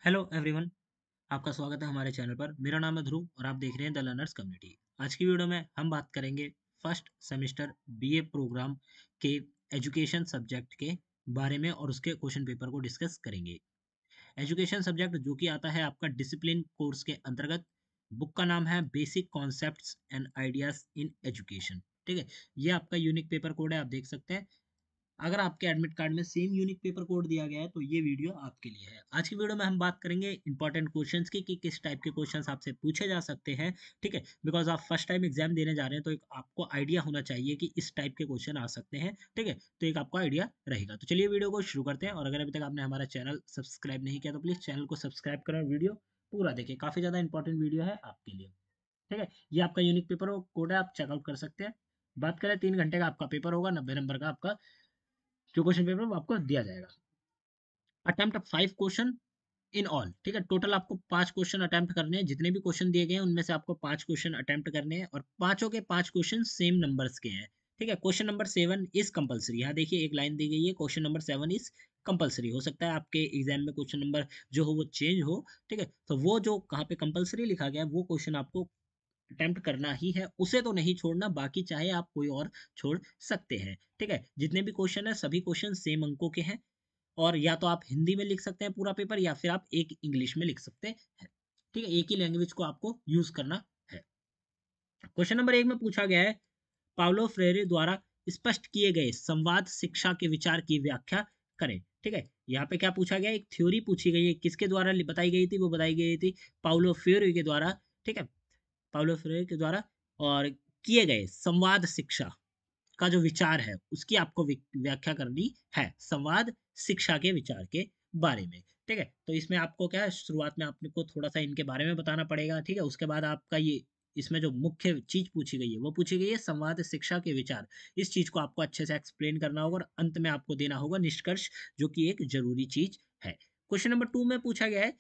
Hello everyone. आपका स्वागत है हमारे चैनल पर। मेरा नाम है ध्रुव और आप देख रहे हैं द लर्नर्स कम्युनिटी। आज की वीडियो में हम बात करेंगे फर्स्ट सेमेस्टर बीए प्रोग्राम के एजुकेशन सब्जेक्ट के बारे में और उसके क्वेश्चन पेपर को डिस्कस करेंगे। एजुकेशन सब्जेक्ट जो कि आता है आपका डिसिप्लिन कोर्स के अंतर्गत। बुक का नाम है basic concepts and ideas in education. ठीक है, ये आपका यूनिक पेपर कोड है, आप देख सकते हैं। अगर आपके एडमिट कार्ड में सेम यूनिक पेपर कोड दिया गया है तो ये वीडियो आपके लिए है। आज की वीडियो में हम बात करेंगे इंपॉर्टेंट क्वेश्चंस की कि किस टाइप के क्वेश्चंस आपसे पूछे जा सकते हैं। ठीक है, बिकॉज आप फर्स्ट टाइम एग्जाम देने जा रहे हैं तो एक आपको आइडिया होना चाहिए कि इस टाइप के क्वेश्चन आ सकते हैं। ठीक है, तो एक आपको आइडिया रहेगा। तो चलिए वीडियो को शुरू करते हैं, और अगर अभी तक आपने हमारा चैनल सब्सक्राइब नहीं किया तो प्लीज चैनल को सब्सक्राइब करें और वीडियो पूरा देखिए, काफी ज्यादा इंपॉर्टेंट वीडियो है आपके लिए। ठीक है, ये आपका यूनिक पेपर कोड है, आप चेकआउट कर सकते हैं। बात करें 3 घंटे का आपका पेपर होगा, 90 नंबर का आपका जो क्वेश्चन पेपर वो आपको दिया जाएगा। Attempt 5 question in all. ठीक है, टोटल आपको 5 क्वेश्चन अटेम्प्ट करने हैं। जितने भी क्वेश्चन दिए गए हैं उनमें से आपको 5 क्वेश्चन अटेम्प्ट करने हैं, और पांचों के 5 क्वेश्चन सेम नंबर्स के हैं। ठीक है, क्वेश्चन नंबर 7 इज कंपलसरी। यहाँ देखिए एक लाइन दी गई है, क्वेश्चन नंबर 7 इज कंपलसरी। हो सकता है आपके एग्जाम में क्वेश्चन नंबर जो हो वो चेंज हो। ठीक है, तो वो जो कहाँ पे कंपलसरी लिखा गया है वो क्वेश्चन आपको अटेम्प्ट करना ही है, उसे तो नहीं छोड़ना। बाकी चाहे आप कोई और छोड़ सकते हैं। ठीक है, जितने भी क्वेश्चन है सभी क्वेश्चन सेम अंकों के हैं, और या तो आप हिंदी में लिख सकते हैं पूरा पेपर, या फिर आप एक इंग्लिश में लिख सकते हैं। ठीक है, एक ही लैंग्वेज को आपको यूज करना है। क्वेश्चन नंबर 1 में पूछा गया है, पाउलो फ्रेरे द्वारा स्पष्ट किए गए संवाद शिक्षा के विचार की व्याख्या करें। ठीक है, यहाँ पे क्या पूछा गया, एक थ्योरी पूछी गई है, किसके द्वारा बताई गई थी, वो बताई गई थी पाउलो फ्रेरे के द्वारा। ठीक है, पाउलो फ्रेरे के द्वारा, और किए गए संवाद शिक्षा का जो विचार है उसकी आपको व्याख्या करनी है, संवाद शिक्षा के विचार के बारे में। ठीक है, तो इसमें आपको क्या है, शुरुआत में आपको थोड़ा सा इनके बारे में बताना पड़ेगा। ठीक है, उसके बाद आपका ये इसमें जो मुख्य चीज पूछी गई है वो पूछी गई है संवाद शिक्षा के विचार। इस चीज को आपको अच्छे से एक्सप्लेन करना होगा, और अंत में आपको देना होगा निष्कर्ष, जो कि एक जरूरी चीज है। क्वेश्चन नंबर 2 में पूछा गया है,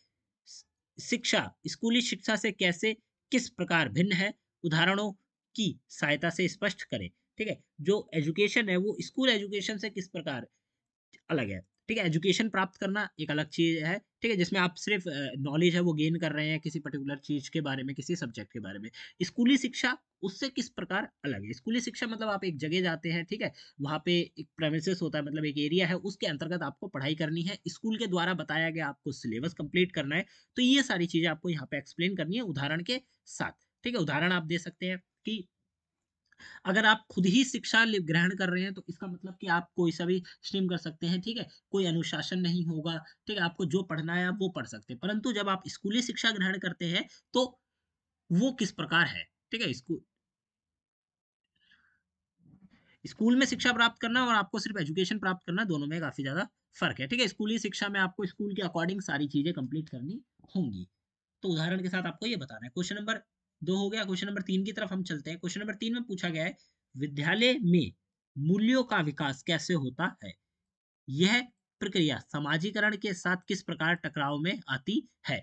शिक्षा स्कूली शिक्षा से कैसे किस प्रकार भिन्न है, उदाहरणों की सहायता से स्पष्ट करें। ठीक है, जो एजुकेशन है वो स्कूल एजुकेशन से किस प्रकार अलग है। ठीक है, एजुकेशन प्राप्त करना एक अलग चीज है। ठीक है, जिसमें आप सिर्फ नॉलेज है वो गेन कर रहे हैं किसी पर्टिकुलर चीज के बारे में, किसी सब्जेक्ट के बारे में। स्कूली शिक्षा उससे किस प्रकार अलग है। स्कूली शिक्षा मतलब आप एक जगह जाते हैं, ठीक है, वहां पे एक प्रेमिसेस होता है, मतलब एक एरिया है, उसके अंतर्गत आपको पढ़ाई करनी है, स्कूल के द्वारा बताया गया आपको सिलेबस कंप्लीट करना है। तो ये सारी चीजें आपको यहाँ पे एक्सप्लेन करनी है उदाहरण के साथ। ठीक है, उदाहरण आप दे सकते हैं कि अगर आप खुद ही शिक्षा ग्रहण कर रहे हैं तो इसका मतलब कि आप कोई सा भी स्ट्रीम कर सकते हैं। ठीक है, कोई अनुशासन नहीं होगा। ठीक है, आपको जो पढ़ना है आप वो पढ़ सकते हैं, परंतु जब आप स्कूली शिक्षा ग्रहण करते हैं तो वो किस प्रकार है। ठीक है, स्कूल में शिक्षा प्राप्त करना और आपको सिर्फ एजुकेशन प्राप्त करना, दोनों में काफी ज्यादा फर्क है। ठीक है, स्कूली शिक्षा में आपको स्कूल के अकॉर्डिंग सारी चीजें कंप्लीट करनी होंगी। तो उदाहरण के साथ आपको ये बताना है। क्वेश्चन नंबर 2 हो गया। क्वेश्चन नंबर 3 की तरफ हम चलते हैं। क्वेश्चन नंबर 3 में पूछा गया है, विद्यालय में मूल्यों का विकास कैसे होता है, यह प्रक्रिया समाजीकरण के साथ किस प्रकार टकराव में आती है।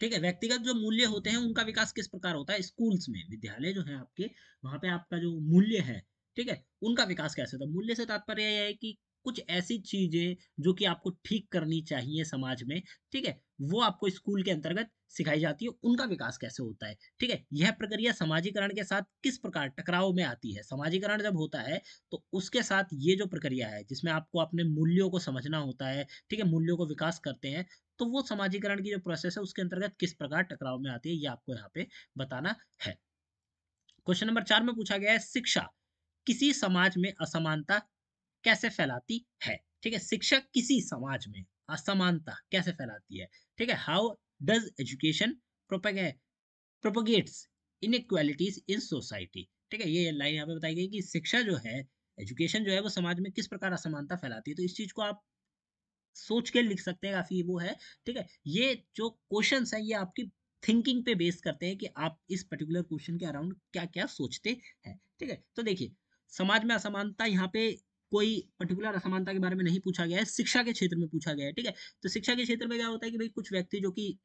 ठीक है, व्यक्तिगत जो मूल्य होते हैं उनका विकास किस प्रकार होता है स्कूल्स में, विद्यालय जो है आपके, वहां पे आपका जो मूल्य है, ठीक है, उनका विकास कैसे होता है। मूल्य से तात्पर्य यह है कि कुछ ऐसी चीजें जो कि आपको ठीक करनी चाहिए समाज में, ठीक है, वो आपको स्कूल के अंतर्गत सिखाई जाती है, उनका विकास कैसे होता है। ठीक है, यह प्रक्रिया समाजीकरण के साथ किस प्रकार टकराव में आती है। समाजीकरण जब होता है तो उसके साथ ये जो प्रक्रिया है जिसमें आपको अपने मूल्यों को समझना होता है, ठीक है, मूल्यों को विकास करते हैं, तो वो समाजीकरण की जो प्रोसेस है उसके अंतर्गत किस प्रकार टकराव में आती है, ये आपको यहाँ पे बताना है। क्वेश्चन नंबर 4 में पूछा गया है, शिक्षा किसी समाज में असमानता कैसे फैलाती है। ठीक है, शिक्षा किसी समाज में असमानता कैसे फैलाती है। ठीक है, how does education propagates inequalities in society. ठीक है, ये लाइन यहाँ पे बताई गई कि शिक्षा जो है, एजुकेशन जो है वो समाज में किस प्रकार असमानता फैलाती है। तो इस चीज को आप सोच के लिख सकते हैं, काफी वो है। ठीक है, ये जो क्वेश्चंस हैं ये आपकी थिंकिंग पे बेस करते हैं कि आप इस पर्टिकुलर क्वेश्चन के अराउंड क्या क्या सोचते हैं। ठीक है, तो देखिए, समाज में असमानता, यहाँ पे कोई पर्टिकुलर असमानता के बारे में नहीं पूछा गया है, शिक्षा के क्षेत्र में पूछा गया है। ठीक है, तो शिक्षा के क्षेत्र में क्या होता है कि भाई कुछ व्यक्ति जो कि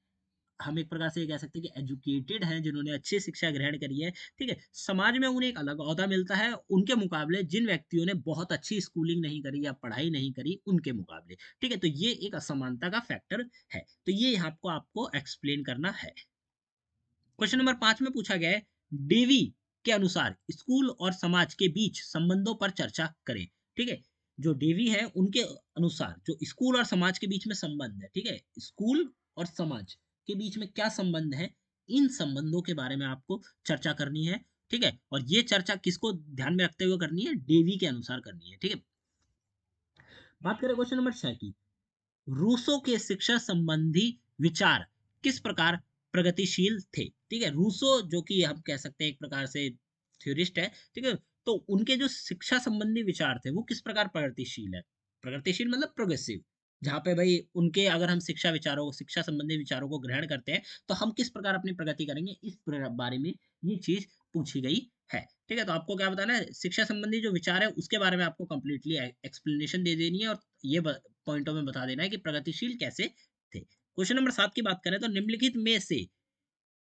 हम एक प्रकार से ये कह सकते हैं कि एजुकेटेड हैं, जिन्होंने अच्छी शिक्षा ग्रहण करी है, ठीक है, समाज में उन्हें एक अलग ओहदा मिलता है उनके मुकाबले जिन व्यक्तियों ने बहुत अच्छी स्कूलिंग नहीं करी या पढ़ाई नहीं करी उनके मुकाबले, ठीक है। तो ये एक असमानता का फैक्टर है, तो ये यहाँ आपको आपको एक्सप्लेन करना है। क्वेश्चन नंबर 5 में पूछा गया है, डेवी के अनुसार स्कूल और समाज के बीच संबंधों पर चर्चा करें, ठीक है। जो डेवी है उनके अनुसार जो स्कूल और समाज के बीच में संबंध है, ठीक है, स्कूल और समाज के बीच में क्या संबंध है, इन संबंधों के बारे में आपको चर्चा करनी है, ठीक है। और ये चर्चा किसको ध्यान में रखते हुए करनी है, डेवी के अनुसार करनी है, ठीक है। बात करें क्वेश्चन नंबर 6 की, रूसो के शिक्षा संबंधी विचार किस प्रकार प्रगतिशील थे, ठीक है। रूसो जो कि हम कह सकते हैं एक प्रकार से थ्योरिस्ट है, ठीक है। तो उनके जो शिक्षा संबंधी विचार थे वो किस प्रकार प्रगतिशील है, प्रगतिशील मतलब प्रोग्रेसिव, जहाँ पे भाई उनके अगर हम शिक्षा विचारों शिक्षा संबंधी विचारों को ग्रहण करते हैं तो हम किस प्रकार अपनी प्रगति करेंगे, इस बारे में ये चीज पूछी गई है, ठीक है। तो आपको क्या बताना है, शिक्षा संबंधी जो विचार है उसके बारे में आपको कंप्लीटली एक्सप्लेनेशन दे देनी है और ये पॉइंटों में बता देना है कि प्रगतिशील कैसे थे। क्वेश्चन नंबर 7 की बात करें तो निम्नलिखित में से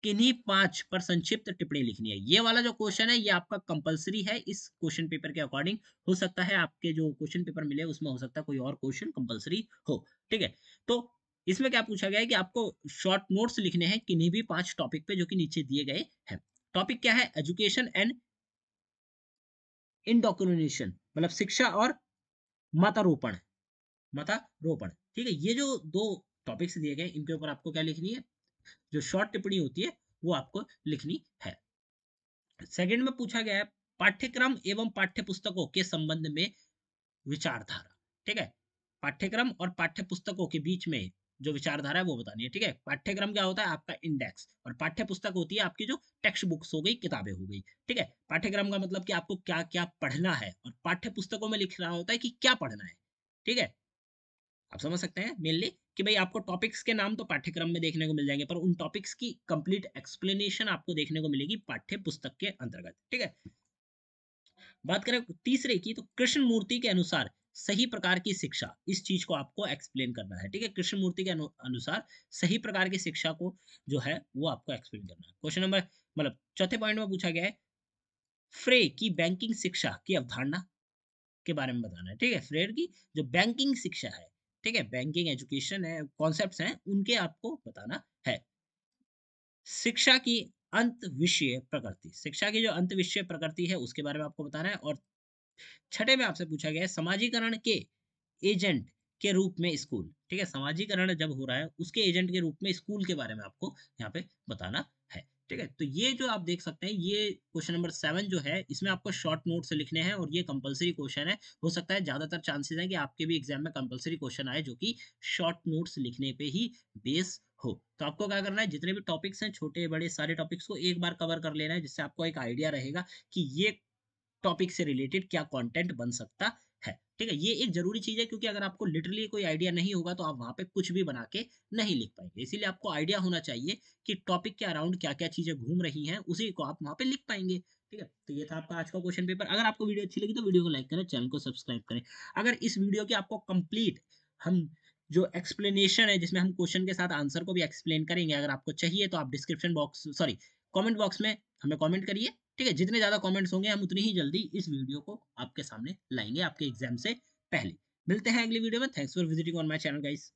किन्हीं 5 पर संक्षिप्त टिप्पणी लिखनी है। ये वाला जो क्वेश्चन है ये आपका कंपलसरी है इस क्वेश्चन पेपर के अकॉर्डिंग। हो सकता है आपके जो क्वेश्चन पेपर मिले उसमें हो सकता है कोई और क्वेश्चन कंपलसरी हो, ठीक है। तो इसमें क्या पूछा गया है कि आपको शॉर्ट नोट्स लिखने हैं किन्हीं भी 5 टॉपिक पे जो कि नीचे दिए गए हैं। टॉपिक क्या है, एजुकेशन एंड इंडोक्ट्रिनेशन, मतलब शिक्षा और मतारोपण, मतारोपण, ठीक है। ये जो दो टॉपिक्स दिए गए इनके ऊपर आपको क्या लिखनी है, जो शॉर्ट टिप्पणी होती है वो आपको लिखनी है। सेकंड में पूछा गया है, पाठ्यक्रम एवं पाठ्य पुस्तकों के संबंध में विचारधारा, ठीक है। पाठ्यक्रम और पाठ्य पुस्तकों के बीच में जो विचारधारा है वो बतानी है, ठीक है। पाठ्यक्रम क्या होता है, आपका इंडेक्स, और पाठ्य पुस्तक होती है आपकी जो टेक्स्ट बुक्स हो गई, किताबें हो गई, ठीक है। पाठ्यक्रम का मतलब कि आपको क्या क्या पढ़ना है और पाठ्य पुस्तकों में लिख रहा होता है कि क्या पढ़ना है, ठीक है। आप समझ सकते हैं मेनली कि भाई आपको टॉपिक्स के नाम तो पाठ्यक्रम में देखने को मिल जाएंगे पर उन टॉपिक्स की कंप्लीट एक्सप्लेनेशन आपको देखने को मिलेगी पाठ्य पुस्तक के अंतर्गत, ठीक है। बात करें तीसरे की तो कृष्ण मूर्ति के अनुसार सही प्रकार की शिक्षा, इस चीज को आपको एक्सप्लेन करना है, ठीक है। कृष्ण मूर्ति के अनुसार सही प्रकार की शिक्षा को जो है वो आपको एक्सप्लेन करना है। क्वेश्चन नंबर मतलब चौथे पॉइंट में पूछा गया है, फ्रे की बैंकिंग शिक्षा की अवधारणा के बारे में बताना है, ठीक है। फ्रेयर की जो बैंकिंग शिक्षा है, ठीक है, बैंकिंग एजुकेशन है, कॉन्सेप्ट्स हैं उनके आपको बताना है। शिक्षा की अंत विषय प्रकृति, शिक्षा की जो अंत विषय प्रकृति है उसके बारे में आपको बताना है। और छठे में आपसे पूछा गया है, समाजीकरण के एजेंट के रूप में स्कूल, ठीक है, समाजीकरण जब हो रहा है उसके एजेंट के रूप में स्कूल के बारे में आपको यहाँ पे बताना है, ठीक है। तो ये जो आप देख सकते हैं ये क्वेश्चन नंबर 7 जो है इसमें आपको शॉर्ट नोट से लिखने हैं और ये कंपलसरी क्वेश्चन है। हो सकता है ज्यादातर चांसेस है कि आपके भी एग्जाम में कंपलसरी क्वेश्चन आए जो कि शॉर्ट नोट्स लिखने पे ही बेस हो। तो आपको क्या करना है, जितने भी टॉपिक्स हैं छोटे बड़े सारे टॉपिक्स को एक बार कवर कर लेना है जिससे आपको एक आइडिया रहेगा कि ये टॉपिक से रिलेटेड क्या कंटेंट बन सकता है, ठीक है। ये एक जरूरी चीज है क्योंकि अगर आपको लिटरली कोई आइडिया नहीं होगा तो आप वहां पे कुछ भी बना के नहीं लिख पाएंगे। इसीलिए आपको आइडिया होना चाहिए कि टॉपिक के अराउंड क्या क्या चीजें घूम रही हैं उसी को आप वहां पे लिख पाएंगे, ठीक है। तो ये था आपका आज का क्वेश्चन पेपर। अगर आपको वीडियो अच्छी लगी तो वीडियो को लाइक करें, चैनल को सब्सक्राइब करें। अगर इस वीडियो की आपको कंप्लीट हम जो एक्सप्लेनेशन है जिसमें हम क्वेश्चन के साथ आंसर को भी एक्सप्लेन करेंगे अगर आपको चाहिए तो आप description box sorry comment box में हमें कमेंट करिए, ठीक है। जितने ज्यादा कमेंट्स होंगे हम उतनी ही जल्दी इस वीडियो को आपके सामने लाएंगे आपके एग्जाम से पहले। मिलते हैं अगली वीडियो में। Thanks for visiting on my channel guys.